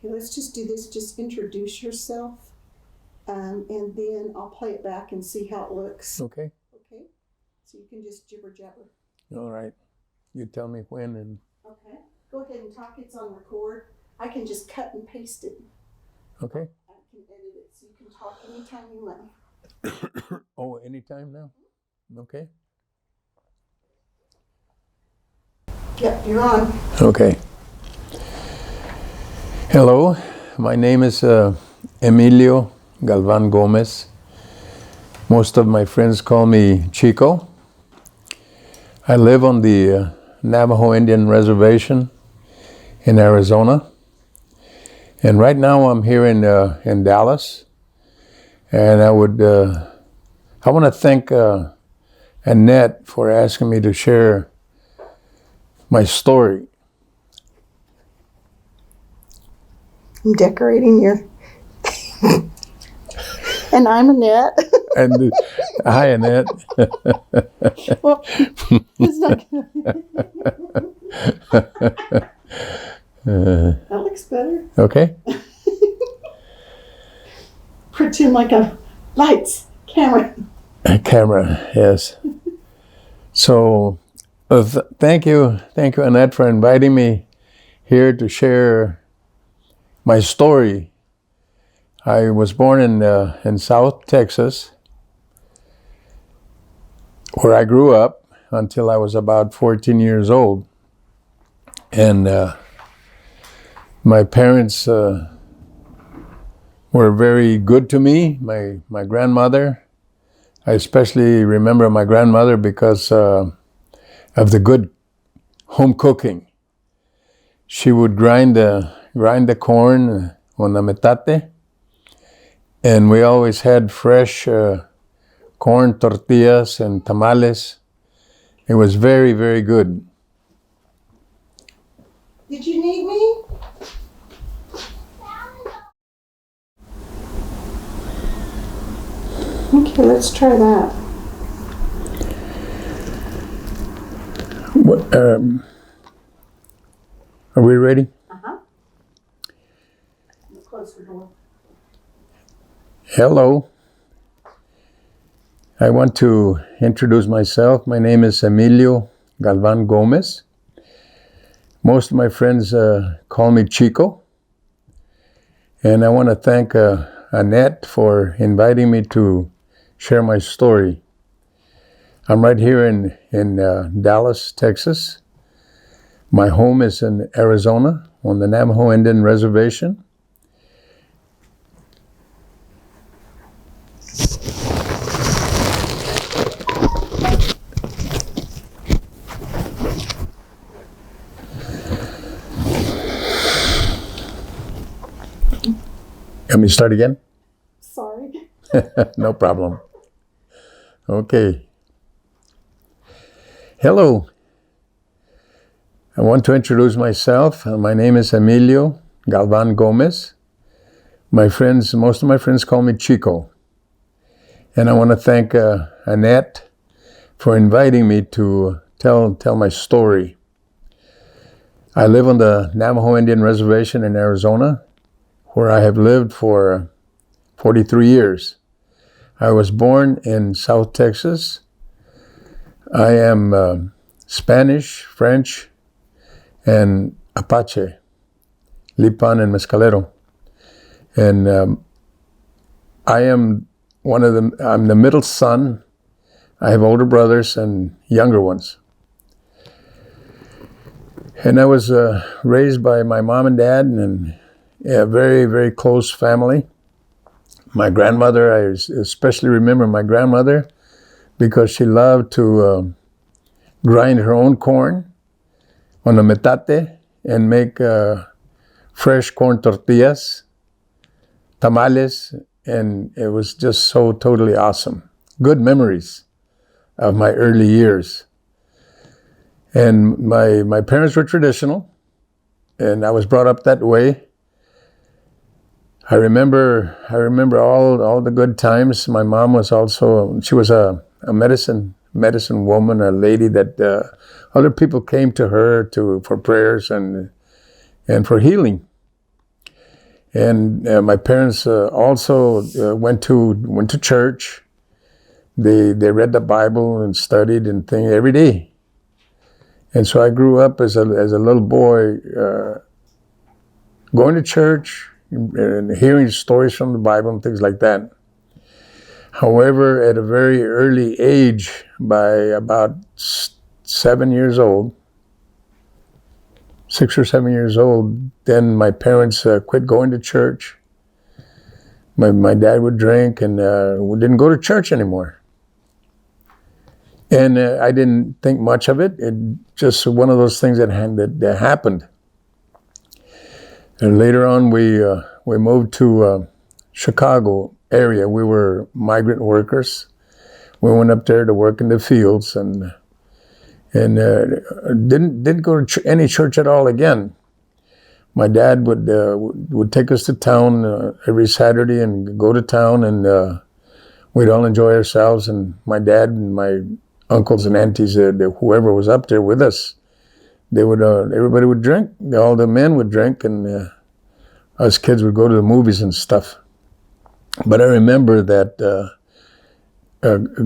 Okay, let's just do this. Just introduce yourself, and then I'll play it back and see how it looks. Okay. Okay? So you can just jibber jabber. All right. You tell me when and... Okay. Go ahead and talk. It's on record. I can just cut and paste it. Okay. I can edit it so you can talk anytime you want. Oh, anytime now? Okay. Yep, you're on. Okay. Hello, my name is Emilio Galvan Gomez. Most of my friends call me Chico. I live on the Navajo Indian Reservation in Arizona. And right now I'm here in Dallas. And I want to thank Annette for asking me to share my story. I'm decorating your... And I'm Annette. And hi, Annette. Well, it's not gonna... That looks better. Okay. Pretend like a lights, camera. Camera, yes. So, thank you, Annette, for inviting me here to share my story. I was born in South Texas, where I grew up until I was about 14 years old. And my parents were very good to me. My grandmother, I especially remember my grandmother because of the good home cooking. She would grind the corn on the metate, and we always had fresh corn tortillas and tamales. It was very, very good. Did you need me? Okay, let's try that. What, are we ready? Uh-huh. Close the door. Hello. I want to introduce myself. My name is Emilio Galvan Gomez. Most of my friends call me Chico. And I want to thank Annette for inviting me to share my story. I'm right here in Dallas, Texas. My home is in Arizona on the Navajo Indian Reservation. Let me start again? Sorry. No problem. Okay. Hello. I want to introduce myself. My name is Emilio Galvan Gomez. Most of my friends call me Chico. And I want to thank Annette for inviting me to tell my story. I live on the Navajo Indian Reservation in Arizona, where I have lived for 43 years. I was born in South Texas. I am Spanish, French, and Apache, Lipan and Mescalero. And I'm the middle son. I have older brothers and younger ones. And I was raised by my mom and dad and a very, very close family. My grandmother, I especially remember my grandmother because she loved to grind her own corn on a metate and make fresh corn tortillas, tamales, and it was just so totally awesome. Good memories of my early years. And my parents were traditional, and I was brought up that way. I remember all the good times. My mom was also, she was a medicine woman, a lady that other people came to her for prayers and for healing. And my parents also went to church. They read the Bible and studied and things every day. And so I grew up as a little boy going to church and hearing stories from the Bible and things like that. However, at a very early age, by about 7 years old, 6 or 7 years old, then my parents quit going to church. My dad would drink and we didn't go to church anymore. And I didn't think much of it. It just one of those things that happened. And later on, we moved to Chicago area. We were migrant workers. We went up there to work in the fields and didn't go to any church at all again. My dad would take us to town every Saturday and go to town, and we'd all enjoy ourselves. And my dad and my uncles and aunties, whoever was up there with us, they would everybody would drink. All the men would drink, and us kids would go to the movies and stuff. But I remember that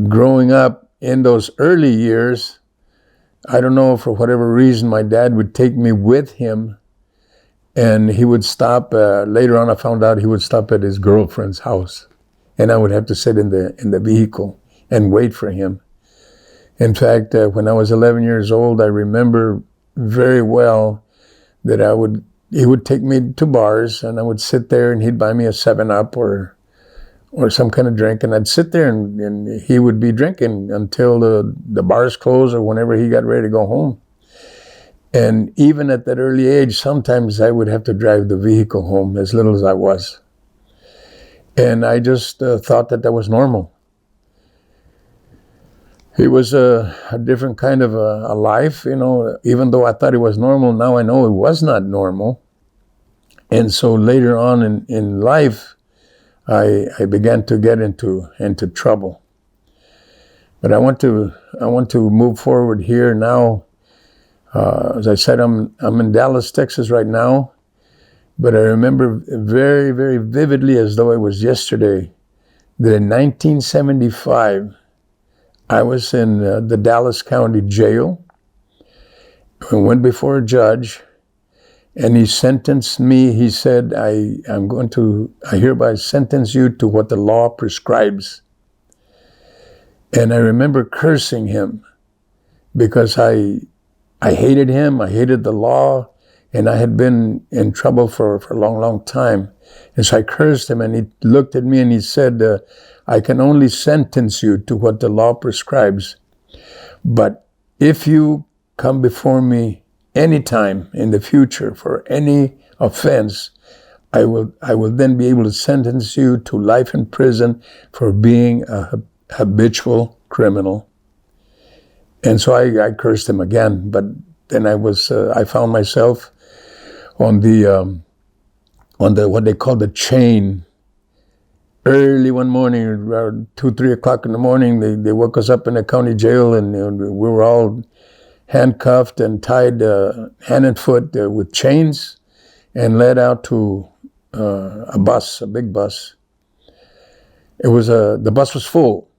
growing up in those early years, I don't know, for whatever reason, my dad would take me with him, and he would stop. Later on, I found out he would stop at his girlfriend's house, and I would have to sit in the vehicle and wait for him. In fact, when I was 11 years old, I remember very well that he would take me to bars, and I would sit there, and he'd buy me a 7-Up or some kind of drink, and I'd sit there, and he would be drinking until the bars closed or whenever he got ready to go home. And even at that early age, sometimes I would have to drive the vehicle home, as little as I was. And I just thought that was normal. It was a different kind of a life, you know. Even though I thought it was normal, now I know it was not normal. And so later on in life, I began to get into trouble. But I want to move forward here now. As I said, I'm in Dallas, Texas right now. But I remember very, very vividly, as though it was yesterday, that in 1975, I was in the Dallas County Jail. I went before a judge, and he sentenced me. He said, I hereby sentence you to what the law prescribes. And I remember cursing him because I hated him, I hated the law, and I had been in trouble for a long, long time. And so I cursed him, and he looked at me and he said, I can only sentence you to what the law prescribes. But if you come before me anytime in the future for any offense, I will then be able to sentence you to life in prison for being a habitual criminal. And so I cursed him again, but then I found myself on the what they call the chain. Early one morning, around 2-3 o'clock in the morning, they woke us up in the county jail, and we were all handcuffed and tied hand and foot with chains, and led out to a bus, a big bus. The bus was full,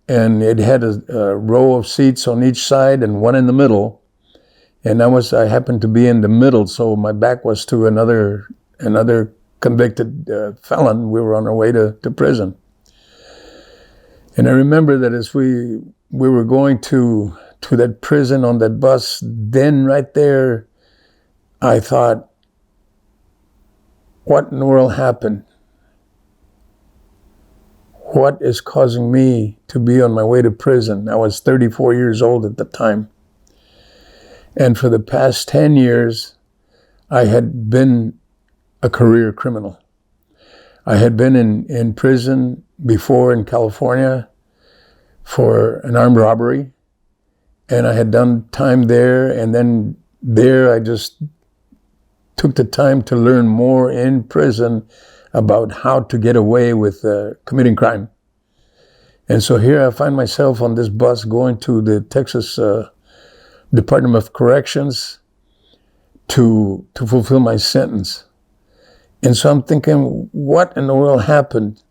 and it had a row of seats on each side and one in the middle. And I happened to be in the middle, so my back was to another convicted felon. We were on our way to prison. And I remember that as we were going to that prison on that bus, then right there, I thought, what in the world happened? What is causing me to be on my way to prison? I was 34 years old at the time. And for the past 10 years, I had been a career criminal. I had been in prison before in California for an armed robbery, and I had done time there, and then there I just took the time to learn more in prison about how to get away with committing crime. And so here I find myself on this bus going to the Texas Department of Corrections to fulfill my sentence. And so I'm thinking, what in the world happened?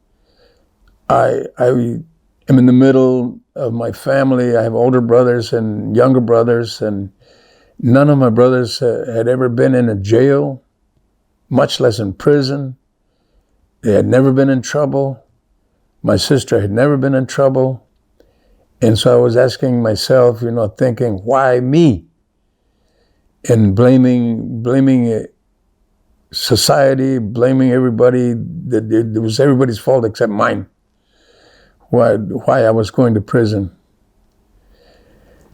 I am in the middle of my family. I have older brothers and younger brothers, and none of my brothers had ever been in a jail, much less in prison. They had never been in trouble. My sister had never been in trouble. And so I was asking myself, thinking, why me? And blaming society, blaming everybody, that it was everybody's fault except mine. Why I was going to prison.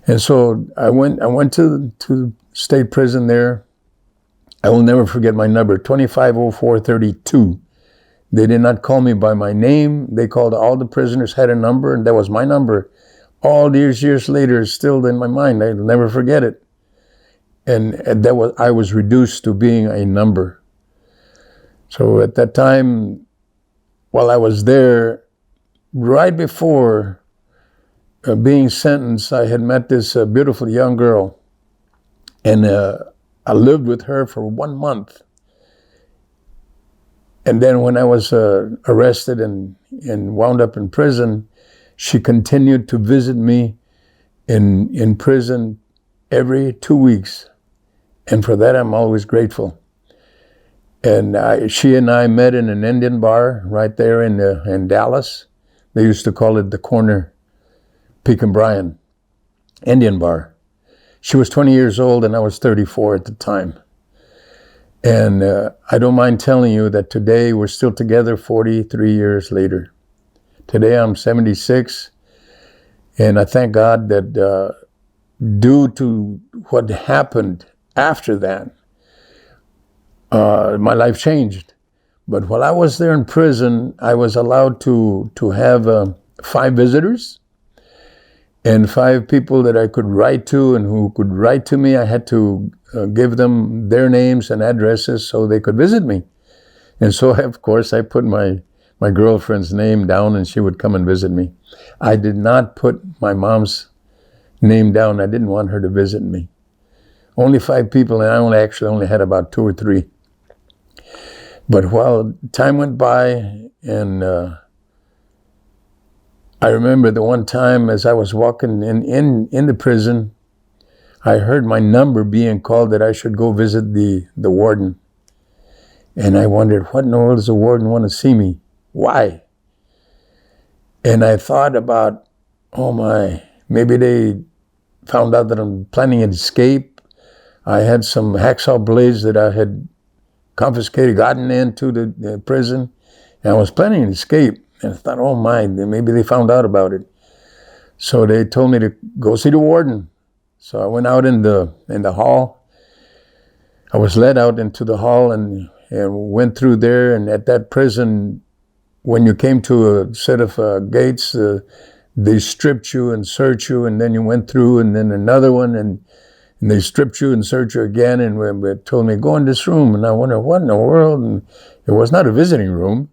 And so I went to state prison there. I will never forget my number, 250432. They did not call me by my name. They called all the prisoners had a number, and that was my number. All these years later, it's still in my mind. I'll never forget it. And I was reduced to being a number. So at that time, while I was there, right before being sentenced, I had met this beautiful young girl, and I lived with her for 1 month. And then when I was arrested and wound up in prison, she continued to visit me in prison every 2 weeks. And for that, I'm always grateful. And she and I met in an Indian bar right there in Dallas. They used to call it the Corner, Pekin Bryan Indian bar. She was 20 years old and I was 34 at the time. And I don't mind telling you that today we're still together 43 years later. Today I'm 76, and I thank God that due to what happened after that, my life changed. But while I was there in prison, I was allowed to have 5 visitors and 5 people that I could write to and who could write to me. I had to give them their names and addresses so they could visit me. And so, of course, I put my girlfriend's name down and she would come and visit me. I did not put my mom's name down. I didn't want her to visit me. Only 5 people, and I only had about 2 or 3. But while time went by, and I remember the one time as I was walking in the prison, I heard my number being called that I should go visit the warden. And I wondered, what in the world does the warden want to see me? Why? And I thought about, oh my, maybe they found out that I'm planning an escape. I had some hacksaw blades that I had confiscated, gotten into the prison, and I was planning an escape. And I thought, oh my, maybe they found out about it. So they told me to go see the warden. So I went out in the hall. I was led out into the hall and went through there. And at that prison, when you came to a set of gates, they stripped you and searched you, and then you went through, and then another one, and they stripped you and searched you again, and told me, go in this room. And I wondered, what in the world? And it was not a visiting room.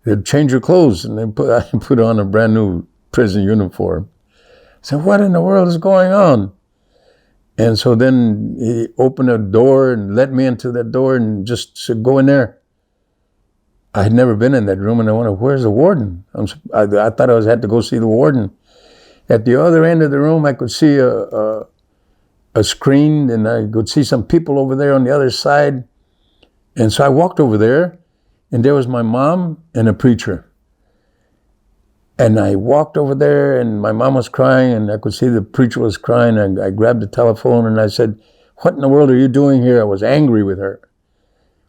They'd change your clothes, and I put on a brand new prison uniform. I said, what in the world is going on? And so then he opened a door and let me into that door and just said, go in there. I had never been in that room, and I wondered, where's the warden? I thought I had to go see the warden. At the other end of the room, I could see a screen, and I could see some people over there on the other side. And so I walked over there, and there was my mom and a preacher. And I walked over there, and my mom was crying, and I could see the preacher was crying. And I grabbed the telephone, and I said, what in the world are you doing here? I was angry with her.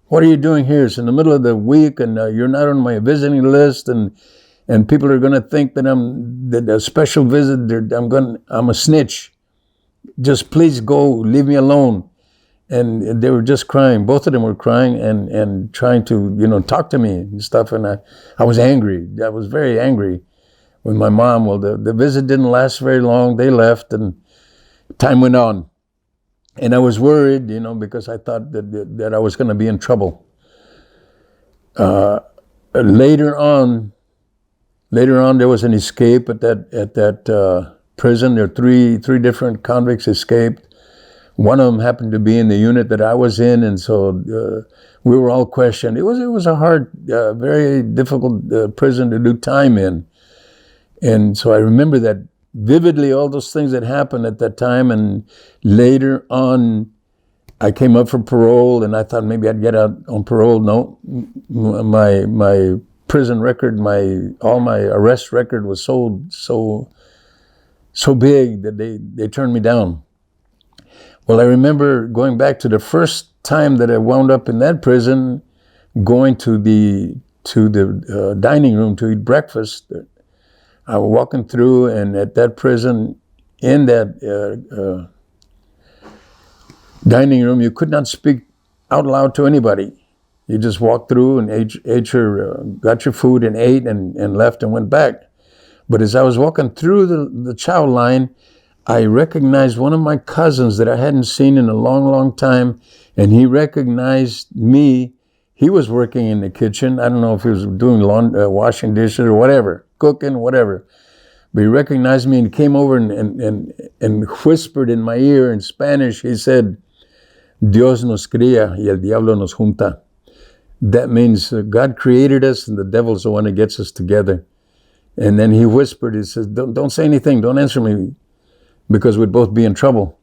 What are you doing here? It's in the middle of the week, and you're not on my visiting list, and people are going to think that I'm a special visit. I'm a snitch. Just please go, leave me alone. And they were just crying. Both of them were crying and trying to, talk to me and stuff. And I was angry. I was very angry with my mom. Well, the visit didn't last very long. They left, and time went on. And I was worried, because I thought that I was going to be in trouble. Later on, there was an escape at that prison. There were three different convicts escaped. One of them happened to be in the unit that I was in, and so we were all questioned. It was a hard, very difficult prison to do time in. And so I remember that vividly, all those things that happened at that time. And later on, I came up for parole, and I thought maybe I'd get out on parole. No, my prison record, all my arrest record was so big that they turned me down. Well, I remember going back to the first time that I wound up in that prison, going to the dining room to eat breakfast. I was walking through, and at that prison, in that dining room, you could not speak out loud to anybody. You just walked through and got your food and ate and left and went back. But as I was walking through the chow line, I recognized one of my cousins that I hadn't seen in a long, long time, and he recognized me. He was working in the kitchen. I don't know if he was doing washing dishes or whatever, cooking, whatever. But he recognized me and came over and whispered in my ear in Spanish. He said, Dios nos cría y el diablo nos junta. That means God created us and the devil's the one that gets us together. And then he whispered, he says, don't say anything, don't answer me, because we'd both be in trouble.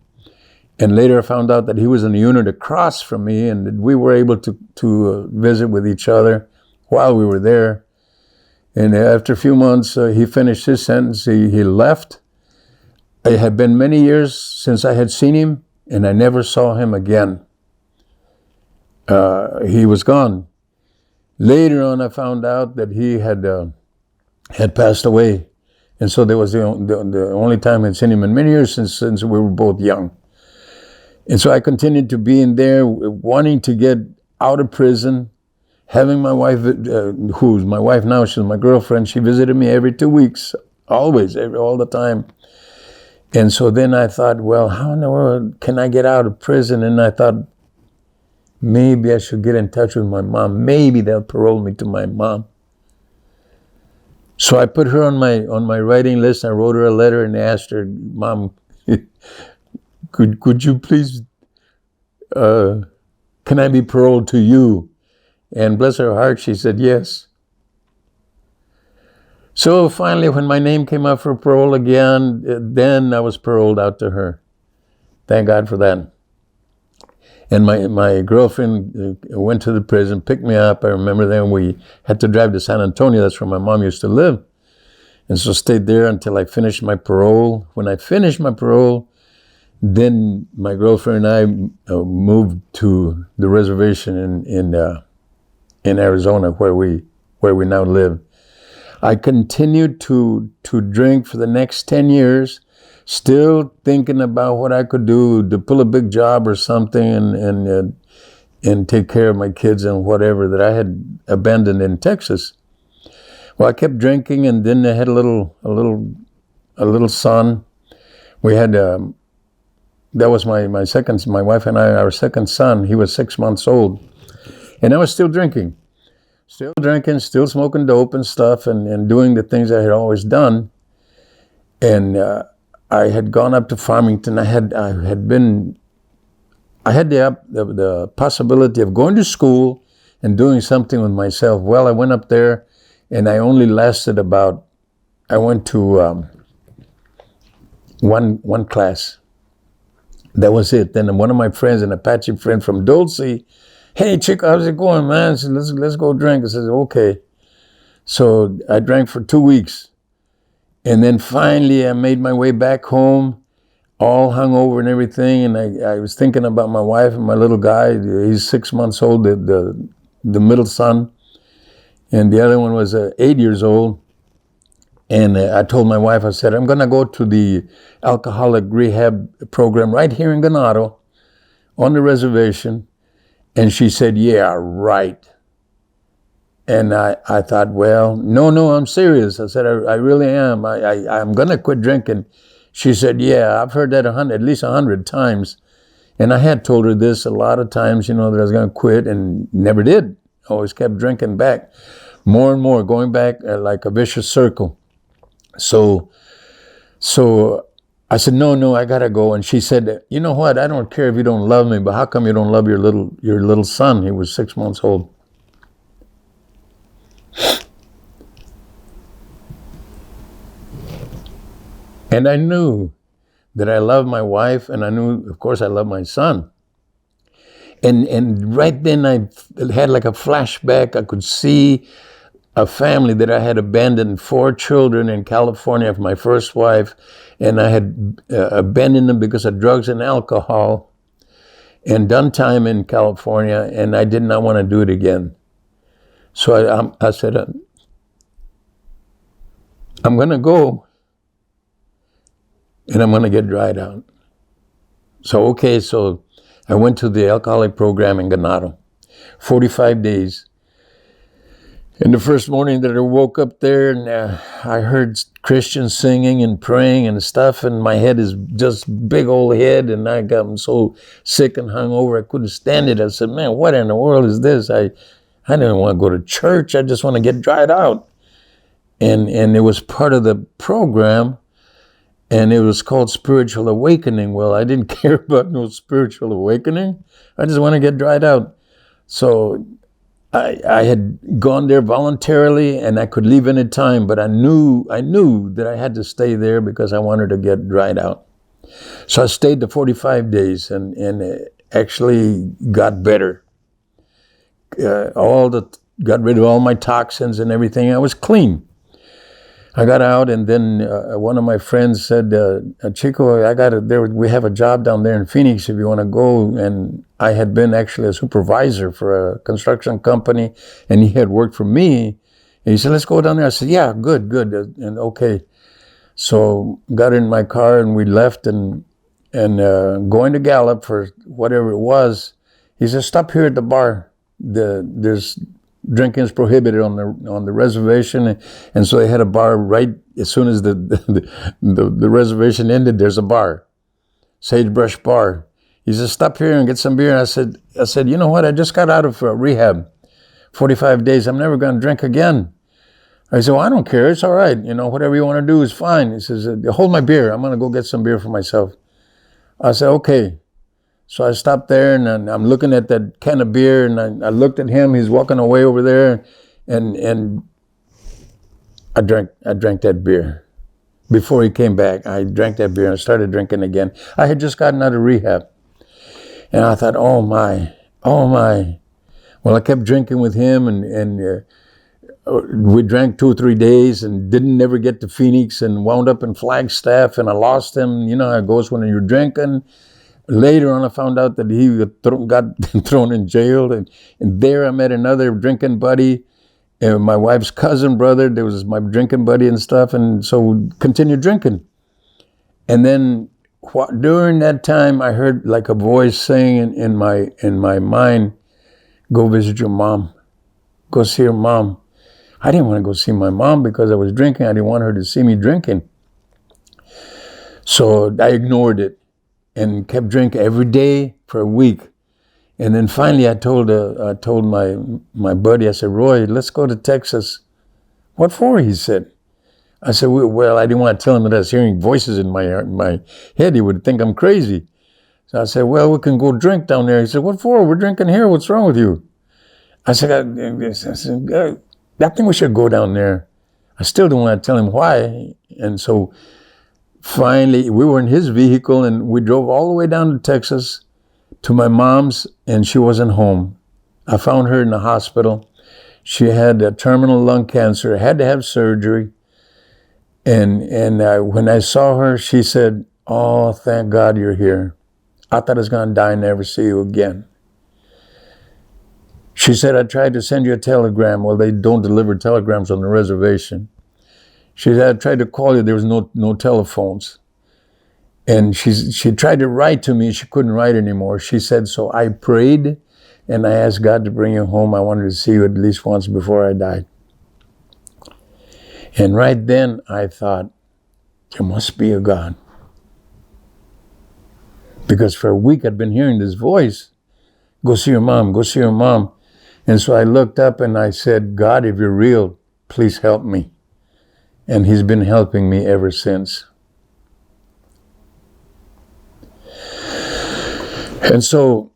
And later I found out that he was in a unit across from me, and we were able to visit with each other while we were there. And after a few months, he finished his sentence. He left. It had been many years since I had seen him, and I never saw him again. He was gone. Later on, I found out that he had passed away. And so that was the only time I'd seen him in many years since we were both young. And so I continued to be in there, wanting to get out of prison, having my wife, who's my wife now, she's my girlfriend, she visited me every 2 weeks, always, all the time. And so then I thought, well, how in the world can I get out of prison? And I thought, maybe I should get in touch with my mom. Maybe they'll parole me to my mom. So I put her on my writing list. I wrote her a letter and asked her, Mom, could you please, can I be paroled to you? And bless her heart, she said yes. So finally, when my name came up for parole again, then I was paroled out to her. Thank God for that. And my girlfriend went to the prison, picked me up. I remember then we had to drive to San Antonio. That's where my mom used to live. And so stayed there until I finished my parole. When I finished my parole, then my girlfriend and I moved to the reservation in Arizona, where we now live. I continued to drink for the next 10 years, still thinking about what I could do to pull a big job or something and take care of my kids and whatever that I had abandoned in Texas. Well, I kept drinking, and then I had a little son. We had that was my wife and I, our second son. He was 6 months old, and I was still drinking, still smoking dope and stuff, and doing the things I had always done. And I had gone up to Farmington. I had the possibility of going to school and doing something with myself. Well, I went up there, and I only lasted I went to one class. That was it. Then one of my friends, an Apache friend from Dulce, hey, Chico, how's it going, man? I said, let's go drink. I said, okay. So I drank for 2 weeks. And then finally I made my way back home, all hungover and everything. And I was thinking about my wife and my little guy. He's 6 months old, the middle son. And the other one was 8 years old. And I told my wife, I said, I'm going to go to the alcoholic rehab program right here in Ganado on the reservation. And she said, yeah, right. And I thought, well, no, I'm serious. I said, I really am. I'm going to quit drinking. She said, yeah, I've heard that at least 100 times. And I had told her this a lot of times, that I was going to quit, and never did. Always kept drinking back. More and more, going back like a vicious circle. So I said, no, I gotta go. And she said, you know what? I don't care if you don't love me, but how come you don't love your little son? He was 6 months old. And I knew that I loved my wife, and I knew, of course, I loved my son. And right then I had like a flashback. I could see a family that I had abandoned 4 children in California of my first wife, and I had abandoned them because of drugs and alcohol, and done time in California, and I did not want to do it again. So I said, I'm going to go, and I'm going to get dried out. So I went to the alcoholic program in Ganado, 45 days. And the first morning that I woke up there, and I heard Christians singing and praying and stuff, and my head is just big old head, and I got so sick and hungover I couldn't stand it. I said, man, what in the world is this? I didn't want to go to church. I just want to get dried out. And it was part of the program, and it was called Spiritual Awakening. Well, I didn't care about no spiritual awakening. I just want to get dried out. So I had gone there voluntarily, and I could leave any time, but I knew that I had to stay there because I wanted to get dried out. So I stayed the 45 days and it actually got better. Got rid of all my toxins and everything. I was clean. I got out, and then one of my friends said, Chico, we have a job down there in Phoenix if you want to go. And I had been actually a supervisor for a construction company, and he had worked for me. And he said, let's go down there. I said, yeah, good. And okay. So got in my car, and we left, and going to Gallup for whatever it was. He said, stop here at the bar. There's drinking is prohibited on the reservation, and so they had a bar right as soon as the reservation ended. There's a bar, Sagebrush Bar. He said, "Stop here and get some beer." And I said, you know what? I just got out of rehab, 45 days. I'm never going to drink again. I said, well, I don't care. It's all right. Whatever you want to do is fine. He says, hold my beer. I'm going to go get some beer for myself. I said, okay. So I stopped there, and I'm looking at that can of beer, and I looked at him. He's walking away over there, and I drank that beer. Before he came back, I drank that beer and I started drinking again. I had just gotten out of rehab, and I thought, oh my. Well, I kept drinking with him, and we drank 2 or 3 days and didn't never get to Phoenix, and wound up in Flagstaff, and I lost him. You know how it goes when you're drinking. Later on, I found out that he got thrown in jail, and there I met another drinking buddy, my wife's cousin brother. There was my drinking buddy and stuff, and so we continued drinking. And then during that time, I heard like a voice saying in my mind, "Go visit your mom. Go see your mom." I didn't want to go see my mom because I was drinking. I didn't want her to see me drinking. So I ignored it and kept drinking every day for a week. And then finally I told my buddy, I said, "Roy, let's go to Texas." "What for?" he said. I said, well, I didn't want to tell him that I was hearing voices in my head. He would think I'm crazy. So I said, well, we can go drink down there. He said, "What for? We're drinking here. What's wrong with you?" I said, I think we should go down there. I still don't want to tell him why. And so finally, we were in his vehicle, and we drove all the way down to Texas to my mom's, and she wasn't home. I found her in the hospital. She had a terminal lung cancer, had to have surgery. And when I saw her, she said, "Oh, thank God you're here. I thought I was going to die and never see you again." She said, "I tried to send you a telegram." Well, they don't deliver telegrams on the reservation. She said, "I tried to call you. There was no telephones." And she tried to write to me. She couldn't write anymore. She said, "So I prayed and I asked God to bring you home. I wanted to see you at least once before I died." And right then I thought, there must be a God. Because for a week I'd been hearing this voice, "Go see your mom, go see your mom." And so I looked up and I said, "God, if you're real, please help me." And he's been helping me ever since. And so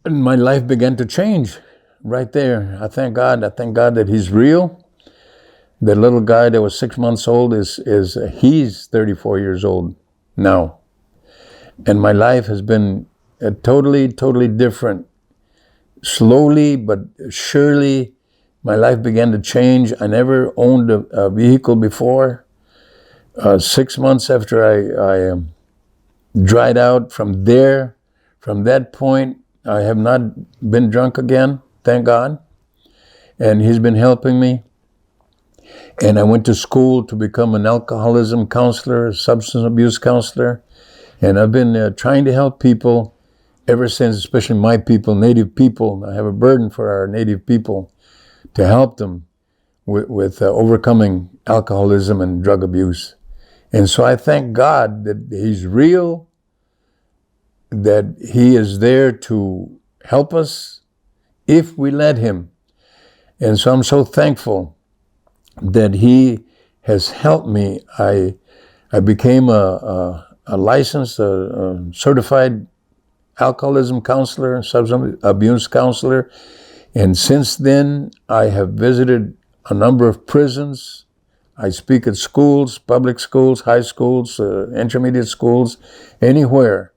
my life began to change right there. I thank God. I thank God that He's real. The little guy that was 6 months old he's 34 years old now. And my life has been totally different. Slowly but surely, my life began to change. I never owned a vehicle before. 6 months after I dried out from that point, I have not been drunk again, thank God. And He's been helping me. And I went to school to become an alcoholism counselor, a substance abuse counselor. And I've been trying to help people ever since, especially my people, Native people. I have a burden for our Native people to help them with overcoming alcoholism and drug abuse. And so I thank God that He's real, that He is there to help us if we let Him. And so I'm so thankful that He has helped me. I became a licensed, certified alcoholism counselor, substance abuse counselor. And since then, I have visited a number of prisons. I speak at schools, public schools, high schools, intermediate schools, anywhere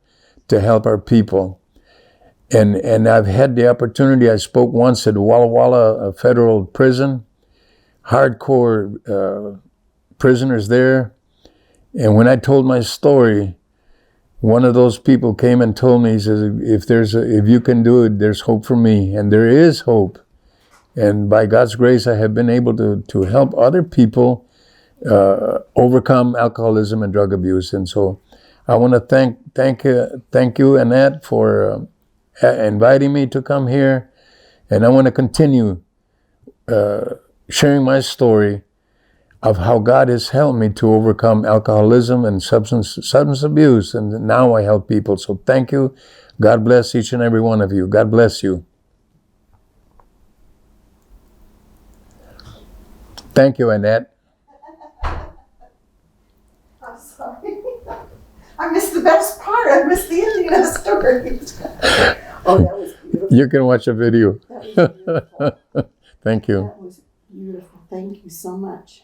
to help our people. And I've had the opportunity, I spoke once at Walla Walla Federal Prison, hardcore prisoners there. And when I told my story, one of those people came and told me, he says, if you can do it, there's hope for me. And there is hope. And by God's grace, I have been able to help other people overcome alcoholism and drug abuse. And so I want to thank you, Annette, for inviting me to come here. And I want to continue sharing my story of how God has helped me to overcome alcoholism and substance abuse. And now I help people. So thank you. God bless each and every one of you. God bless you. Thank you, Annette. I'm sorry. I missed the best part. I missed the ending of the story. Oh, that was beautiful. You can watch a video. That was beautiful. Thank you. That was beautiful. Thank you so much.